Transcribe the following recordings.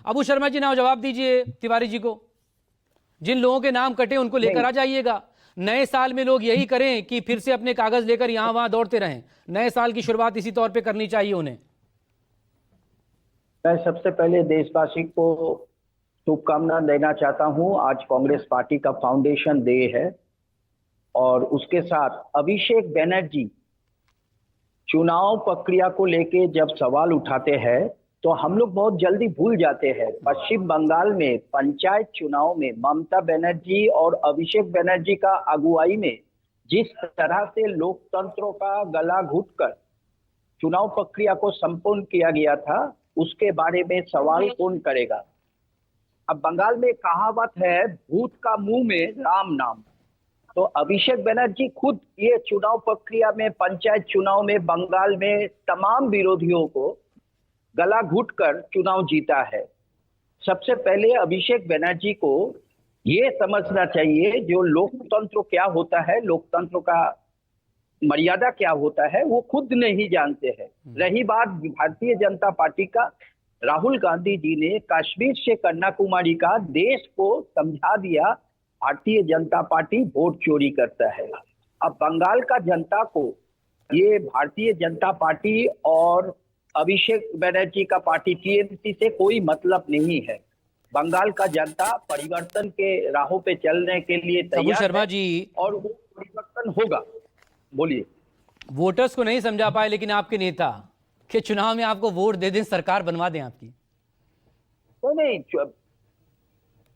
अबू शर्मा जी ना जवाब दीजिए तिवारी जी को। जिन लोगों के नाम कटे उनको लेकर आ जाइएगा। नए साल में लोग यही करें कि फिर से अपने कागज लेकर यहां वहां दौड़ते रहें। नए साल की शुरुआत इसी तौर पे करनी चाहिए उन्हें। मैं सबसे पहले देशवासी को शुभकामना देना चाहता हूं। आज कांग्रेस पार्टी का फाउंडेशन डे है और उसके साथ अभिषेक बनर्जी चुनाव प्रक्रिया को लेके जब सवाल उठाते हैं तो हम लोग बहुत जल्दी भूल जाते हैं। पश्चिम बंगाल में पंचायत चुनाव में ममता बनर्जी और अभिषेक बनर्जी का अगुवाई में जिस तरह से लोकतंत्रों का गला घुटकर चुनाव प्रक्रिया को संपूर्ण किया गया था, उसके बारे में सवाल कौन करेगा। अब बंगाल में कहावत है, भूत का मुंह में राम नाम। तो अभिषेक बनर्जी खुद ये चुनाव प्रक्रिया में, पंचायत चुनाव में बंगाल में तमाम विरोधियों को गला घुटकर चुनाव जीता है। सबसे पहले अभिषेक बनर्जी को ये समझना चाहिए जो लोकतंत्र क्या होता है, लोकतंत्र का मर्यादा क्या होता है, वो खुद नहीं जानते हैं। रही बात भारतीय जनता पार्टी का, राहुल गांधी जी ने कश्मीर से कन्याकुमारी का देश को समझा दिया भारतीय जनता पार्टी वोट चोरी करता है। अब बंगाल का जनता को ये भारतीय जनता पार्टी और अभिषेक बनर्जी का पार्टी टीएमसी से कोई मतलब नहीं है। बंगाल का जनता परिवर्तन के राहों पे चलने के लिए तैयार शर्मा है जी, और वो परिवर्तन होगा। बोलिए। वोटर्स को नहीं समझा पाए, लेकिन आपके नेता के चुनाव में आपको वोट दे दें, सरकार बनवा दें आपकी। तो नहीं,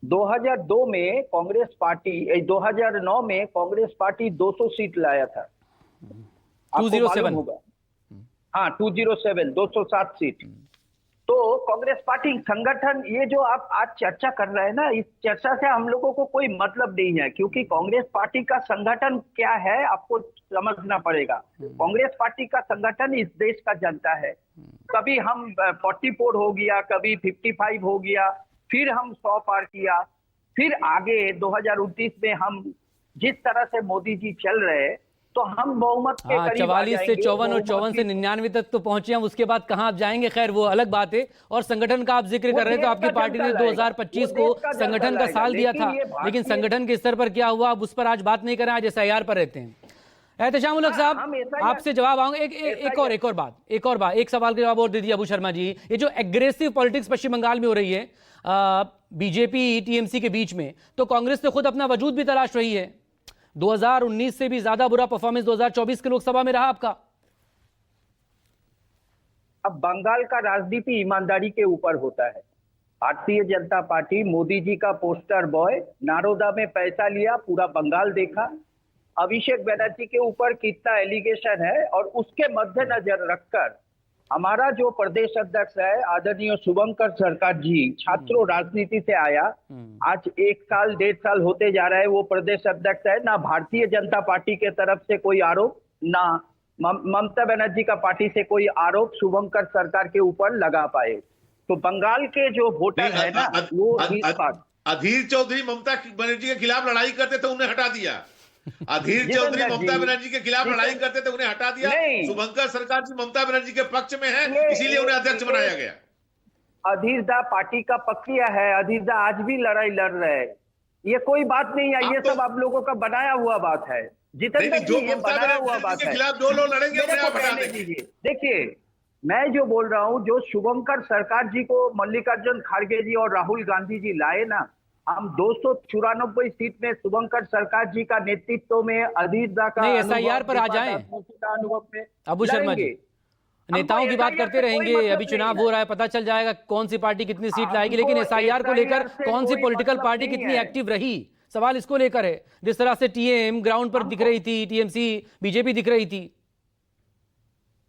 2002 में कांग्रेस पार्टी, 2009 में कांग्रेस पार्टी 200 सीट लाया था, आपको मालूम होगा। हाँ, 207, 207 सीट। तो कांग्रेस पार्टी संगठन, ये जो आप आज चर्चा कर रहे हैं ना, इस चर्चा से हम लोगों को कोई मतलब नहीं है, क्योंकि कांग्रेस पार्टी का संगठन क्या है आपको समझना पड़ेगा। कांग्रेस पार्टी का संगठन इस देश का जनता है। कभी हम 44 हो गया, कभी 55 हो गया, फिर हम 100 पार किया, फिर आगे 2029 में हम जिस तरह से मोदी जी चल रहे हैं तो हम बहुमत के करीब 44 से 54 और 54 से 99 तक तो पहुंचे हम, उसके बाद कहां आप जाएंगे, खैर वो अलग बात है। और संगठन का आप जिक्र कर रहे हैं तो आपकी पार्टी ने 2025 को संगठन का साल दिया था, लेकिन संगठन के स्तर पर क्या हुआ अब उस पर आज बात नहीं करें, आज एसआईआर पर रहते हैं। एहतेशाम उल हक साहब, आपसे जवाब आऊंगा। एक और बात, एक सवाल का जवाब और दे दिया अबू शर्मा जी। ये जो एग्रेसिव पॉलिटिक्स पश्चिम बंगाल में हो रही है बीजेपी टीएमसी के बीच में, तो कांग्रेस तो खुद अपना वजूद भी तलाश रही है। 2019 से भी ज्यादा बुरा परफॉर्मेंस 2024 के लोकसभा में रहा आपका। अब बंगाल का राजनीति ईमानदारी के ऊपर होता है। भारतीय जनता पार्टी मोदी जी का पोस्टर बॉय, नारोदा में पैसा लिया, पूरा बंगाल देखा। अभिषेक बनर्जी के ऊपर कितना एलिगेशन है, और उसके मद्देनजर रखकर हमारा जो प्रदेश अध्यक्ष है आदरणीय शुभंकर सरकार जी, छात्रों राजनीति से आया, आज 1 साल 1.5 साल होते जा रहा है वो प्रदेश अध्यक्ष है। ना भारतीय जनता पार्टी के तरफ से कोई आरोप, ना ममता बनर्जी का पार्टी से कोई आरोप शुभंकर सरकार के ऊपर लगा पाए। तो बंगाल के जो वोटर है ना, वो इस बात, अधीर चौधरी ममता बनर्जी के खिलाफ लड़ाई करते थे, उन्हें हटा दिया। अधीर चौधरी ममता बनर्जी के खिलाफ लड़ाई करते थे, उन्हें हटा दिया। शुभंकर सरकार जी ममता बनर्जी के पक्ष में है, इसीलिए उन्हें अध्यक्ष बनाया गया। अधीर दा पार्टी का प्रक्रिया है, अधीर दा आज भी लड़ाई लड़ रहे हैं, ये कोई बात नहीं है। ये सब आप लोगों का बनाया हुआ बात है, जितेंद्र जी, ये बनाया हुआ बात है। खिलाफ जो लोग लड़ेंगे उन्हें आप हटा देंगे। देखिए, मैं जो बोल रहा हूं, जो शुभंकर सरकार जी को मल्लिकार्जुन खड़गे जी और राहुल गांधी जी लाए ना, हम 294 सीट में शुभंकर सरकार जी का नेतृत्व में अधीर दा का एसआईआर पर आ जाएं अनुभव में अबू शर्मा जी। नेताओं की बात करते रहेंगे, अभी चुनाव हो रहा है, पता चल जाएगा कौन सी पार्टी कितनी सीट लाएगी, लेकिन एसआईआर को लेकर कौन सी पॉलिटिकल पार्टी कितनी एक्टिव रही, सवाल इसको लेकर है। जिस तरह से टीएम ग्राउंड पर दिख रही थी, टीएमसी बीजेपी दिख रही थी।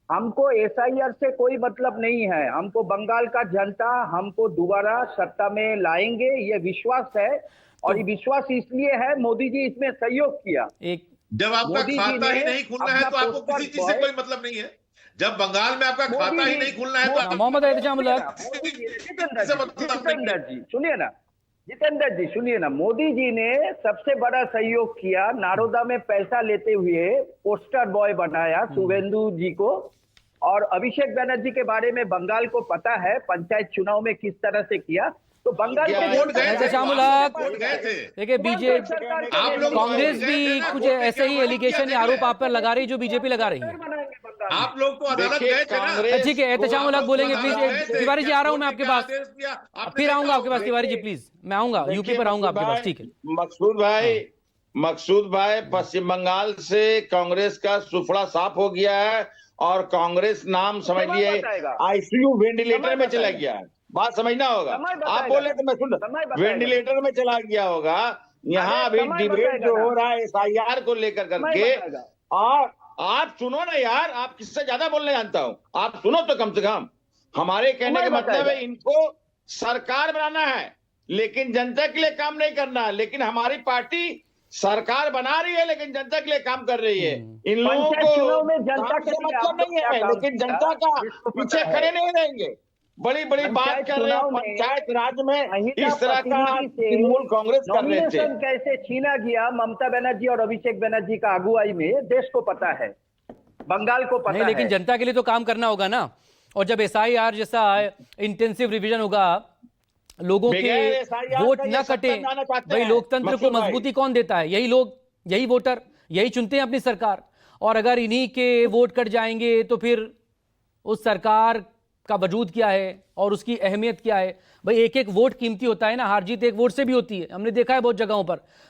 हमको एसआईआर से कोई मतलब नहीं है। हमको बंगाल का जनता हमको दोबारा सत्ता में लाएंगे, ये विश्वास है। और ये विश्वास इसलिए है, मोदी जी इसमें सहयोग किया। जब आपका खाता ही नहीं खुलना है तो आपको किसी चीज से कोई मतलब नहीं है। जब बंगाल में आपका खाता ही नहीं खुलना है तो मोहम्मद एहतेशाम उल हक, जितेंद्र जी सुनिए ना, जितेंद्र जी सुनिए ना, मोदी जी ने सबसे बड़ा सहयोग किया, नारोदा में पैसा लेते हुए पोस्टर बॉय बनाया शुभेंदु जी को, और अभिषेक बनर्जी के बारे में बंगाल को पता है, पंचायत चुनाव में किस तरह से किया। तो बंगाल के वोट गए थे, एहतशामुल हक, वोट गए थे। देखिए बीजेपी, आप लोग कांग्रेस गए भी थे ना, कुछ कोर्ट में ऐसे ही क्या एलिगेशन किया या आरोप देखिए। आप पर लगा रही जो बीजेपी लगा रही है। आप लोग तो अदालत देखिए, गए थे ना। कांग्रेस ठीक है, एहतशामुल हक बोलेंगे प्लीज। गए थे, तिवारी जी क्या आ रहा हूं मैं कोर्ट आपके ने पास, आदेश दिया? आपने फिर आऊंगा देखा आपके पास होगा। तिवारी जी प्लीज, मैं आऊंगा यूपी पर आऊंगा आपके पास। ठीक है, मकसूद भाई पश्चिम बंगाल से कांग्रेस का सुफड़ा साफ हो गया है और कांग्रेस नाम समझ समय लिए बताएगा। आईसीयू वेंटिलेटर समय में चला बताएगा। गया है। बात समझना होगा, समय आप बताएगा। बोले तो मैं सुन, समय बताएगा। वेंटिलेटर में चला गया होगा। यहाँ अरे अभी समय डिबेट बताएगा जो ना। हो रहा है एसआईआर को लेकर समय करके, बताएगा। और आप सुनो ना यार, आप किससे ज्यादा बोलने जानता हूं, आप सुनो तो कम से कम। हमारे कहने समय का मतलब बताएगा। है इनको सरकार बनाना है लेकिन जनता के लिए काम नहीं करना है। लेकिन हमारी पार्टी सरकार बना रही है लेकिन जनता के लिए काम कर रही है। इन लोगों पंचायत चुनाव को में जनता काम के से लिए मतलब आप लोग नहीं क्या है, काम लेकिन किया, जनता का जिसको पता पीछे है। खड़े नहीं रहेंगे। बड़ी बड़ी बात पंचायत कर रहे हैं, चुनाव में पंचायत राज में महिला इस तरह का प्रतिनिधि से तृणमूल कांग्रेस कर रहे थे। नॉमिनेशन कैसे छीना गया ममता बनर्जी और अभिषेक बनर्जी का अगुवाई में, देश को पता है, बंगाल को पता नहीं लेकिन है। जनता के लिए तो काम करना होगा ना। और जब एसआईआर जैसा इंटेंसिव रिवीजन होगा, लोगों के बगैर SIR वोट का ये न सत्ता कटे, बनाना चाहते भाई हैं। लोकतंत्र को मकसूद भाई। मजबूती कौन देता है? यही लोग, यही वोटर, यही चुनते हैं अपनी सरकार। और अगर इन्हीं के वोट कट जाएंगे तो फिर उस सरकार का वजूद क्या है और उसकी अहमियत क्या है? भाई एक एक वोट कीमती होता है ना, हार जीत एक वोट से भी होती है, हमने देखा है बहुत जगहों पर।